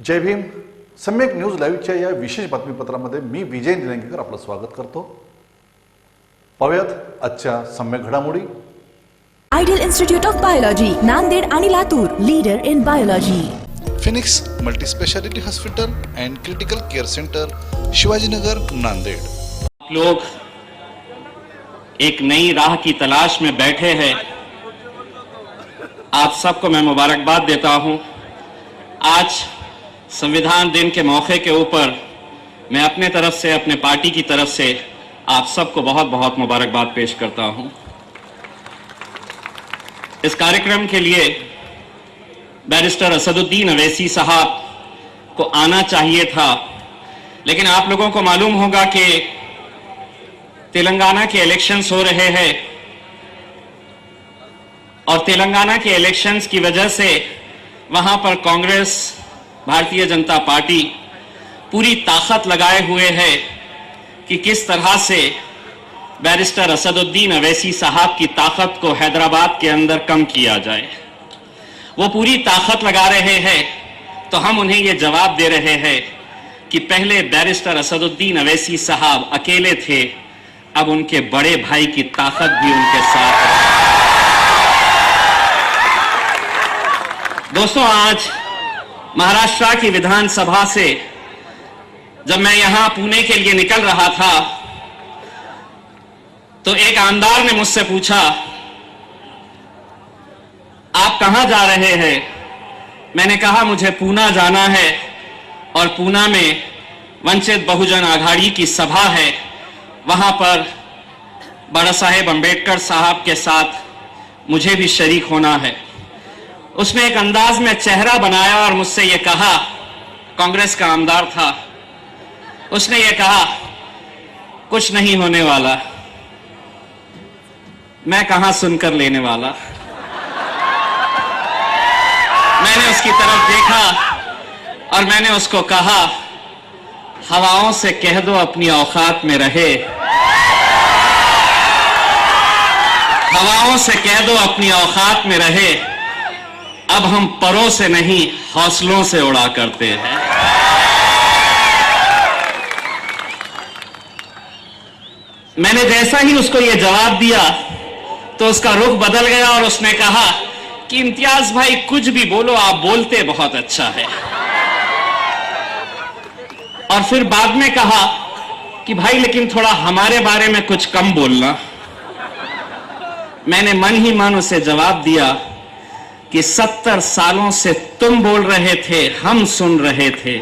जय भीम. सम्यक न्यूज लाईव्हच्या या विशेष बातमीपत्रामध्ये मी विजय निलंगेकर आपलं स्वागत करतो. पाहूयात आजच्या सम्यक घडामोडी. Ideal institute of biology, Nanded आणि Latur, leader in biology. Phoenix multi speciality hospital and critical care centre, Shivajinagar, Nanded. लोग एक नई राह की तलाश में बैठे हैं. आप सबको मैं मुबारकबाद देता हूं. आज संविधान दिन के मौके के ऊपर मैं अपने तरफ से, अपने पार्टी की तरफ से आप सबको बहुत बहुत मुबारकबाद पेश करता हूं. इस कार्यक्रम के लिए बैरिस्टर असदुद्दीन अवैसी साहब को आना चाहिए था, लेकिन आप लोगों को मालूम होगा कि तेलंगाना के इलेक्शंस हो रहे हैं और तेलंगाना के इलेक्शंस की वजह से वहां पर कांग्रेस, भारतीय जनता पार्टी पूरी ताकत लगाए हुए है कि किस तरह से बैरिस्टर असदुद्दीन अवैसी साहब की ताकत को हैदराबाद के अंदर कम किया जाए. वो पूरी ताकत लगा रहे हैं, तो हम उन्हें ये जवाब दे रहे हैं कि पहले बैरिस्टर असदुद्दीन अवैसी साहब अकेले थे, अब उनके बड़े भाई की ताकत भी उनके साथ है. दोस्तों, आज महाराष्ट्र की विधानसभा से जब मैं यहां पुणे के लिए निकल रहा था तो एक आमदार ने मुझसे पूछा, आप कहां जा रहे हैं? मैंने कहा, मुझे पूना जाना है और पूना में वंचित बहुजन आघाड़ी की सभा है, वहां पर बाबा साहेब अंबेडकर साहब के साथ मुझे भी शरीक होना है. उसने एक अंदाज में चेहरा बनाया और मुझसे यह कहा, कांग्रेस का आमदार था, उसने ये कहा, कुछ नहीं होने वाला. मैं कहां सुनकर लेने वाला. मैंने उसकी तरफ देखा और मैंने उसको कहा, हवाओं से कह दो अपनी औकात में रहे. हवाओं से कह दो अपनी औकात में रहे. अब हम परों से नहीं, हौसलों से उड़ा करते हैं. मैंने जैसा ही उसको यह जवाब दिया तो उसका रुख बदल गया और उसने कहा कि इम्तियाज भाई, कुछ भी बोलो, आप बोलते बहुत अच्छा है. और फिर बाद में कहा कि भाई, लेकिन थोड़ा हमारे बारे में कुछ कम बोलना. मैंने मन ही मन उसे जवाब दिया कि 70 सालों से तुम बोल रहे थे, हम सुन रहे थे,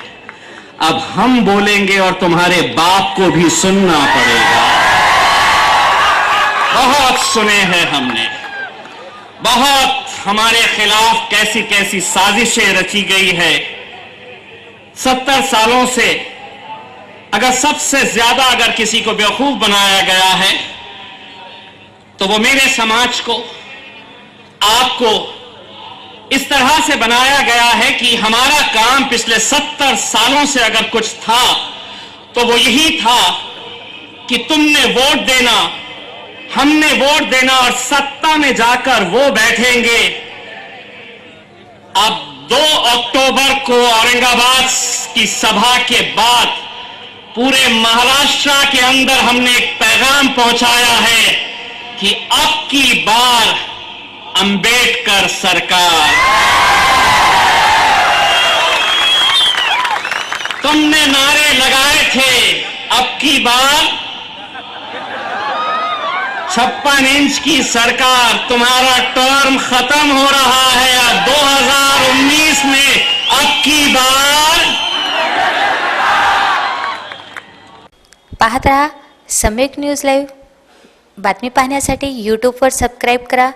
अब हम बोलेंगे और तुम्हारे बाप को भी सुनना पड़ेगा. बहुत सुने हैं हमने, बहुत हमारे खिलाफ कैसी कैसी साजिशें रची गई है. 70 सालों से अगर सबसे ज्यादा अगर किसी को बेवकूफ बनाया गया है तो वो मेरे समाज को, आपको इस तरह से बनाया गया है कि हमारा काम पिछले 70 सालों से अगर कुछ था तो वो यही था कि तुमने वोट देना, हमने वोट देना और सत्ता में जाकर वो बैठेंगे. अब 2 अक्टूबर को औरंगाबाद की सभा के बाद पूरे महाराष्ट्र के अंदर हमने एक पैगाम पहुंचाया है कि अब की बार अंबेडकर सरकार. तुमने नारे लगाए थे, अब की बार 56 इंच की सरकार. तुम्हारा टर्म खत्म हो रहा है. अब 2019 में अब की बार. पाहत रहा सम्यक न्यूज लाईव्ह. बातमी पाहण्यासाठी यूट्यूबवर सबस्क्राईब करा